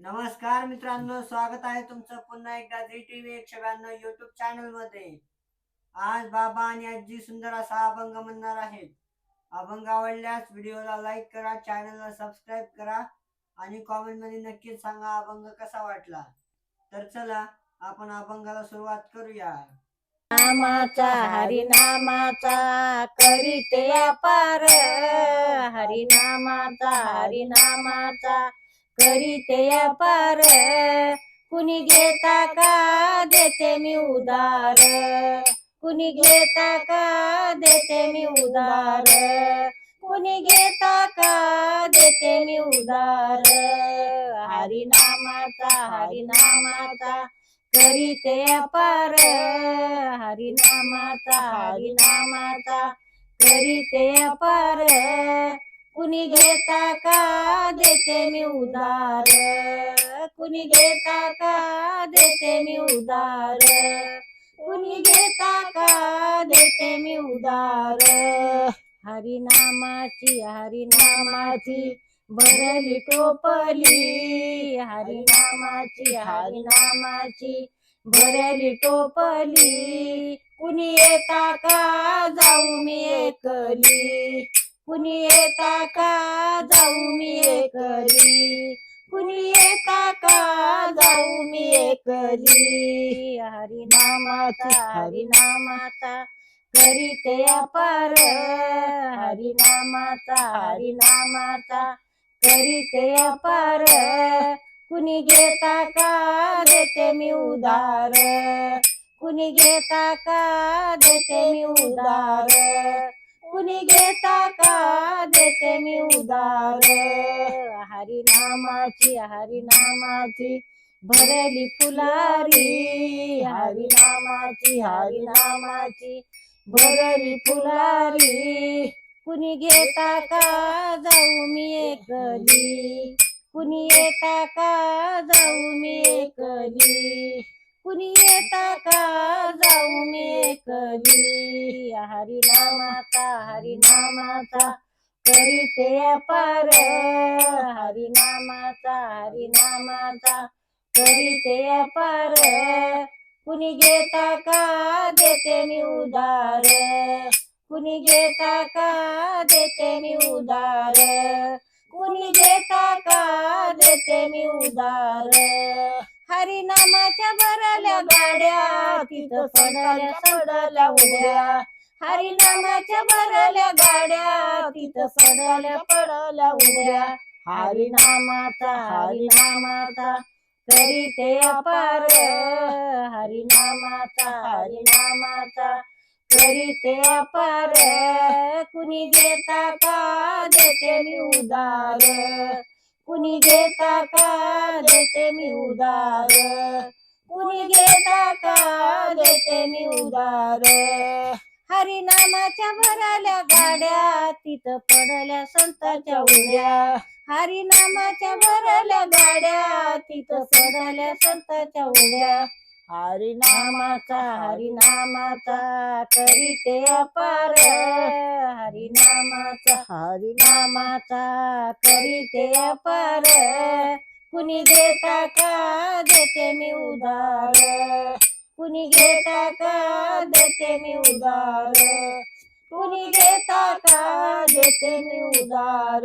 नमस्कार मित्रांनो, स्वागत आहे तुमचं पुन्हा एकदा झी टीव्ही 192 युट्यूब चॅनल मध्ये। आज बाबा आणि आजी सुंदर असा अभंग म्हणणार आहेत। अभंग आवडल्यास व्हिडिओला लाईक करा, चॅनलला सबस्क्राईब करा आणि कॉमेंट मध्ये नक्कीच सांगा अभंग कसा वाटला। तर चला आपण अभंगाला सुरुवात करूया। नामाचा हरिनामाचा करीते अपार, हरिनामाचा करीते अपार। कुणी घेता का देते मी उधार, कुणी घेता का देते मी उधार, कुणी घेता का देते मी उधार। हरिनामाचा करीते अपार, हरिनामाचा करीते अपार। कुणी घेता का देते मी उधार, कुणी घेता का देते मी उधार, कुणी घेता का देते मी उधार। हरिनामाची भरली टोपली, हरिनामाची भरली टोपली। कुणी येता का जाऊ मी एकली, कुणी येता का जाऊ मी एकली, कुणी येता का जाऊ मी एकली। हरिनामाचा करीते अपार, हरिनामाचा करीते अपार। कुणी घेता का देते मी उधार, कुणी घेता का देते मी उधार, कुणी घेता का देते मी उधार। हरिनामाची भरली फुलारी, हरिनामाची भरली फुलारी। कुणी घेता का जाऊ मी एकली, कुणी येता का जाऊ मी एकली, कुणी येता का जाऊ मी एकली। हरिनामाचा करीते अपार, हरिनामाचा करीते अपार। कुणी घेता का देते मी उधार, कुणी घेता का देते मी उधार, कुणी घेता का देते मी उधार। हरिनामाच्या भरल्या गाड्या तिथं सडल्या उड्या, हरिनामाच्या भरल्या गाड्या तिथं पडल्या उड्या। हरिनामाचा करीते अपार, हरिनामाचा करीते अपार। कुणी घेता का देते मी उधार, कुणी घेता का देते मी उधार, कुणी घेता का देते मी उधार। हरिनामाच्या भरल्या गाड्या तिथं पडल्या संतांच्या उड्या, हरिनामाच्या भरल्या गाड्या तिथं पडल्या संतांच्या उड्या। हरिनामाचा करीते अपार, हरिनामाचा करीते अपार। कुणी घेता का देते मी उधार, कुणी घेता का देते मी उधार, कुणी घेता का देते मी उधार।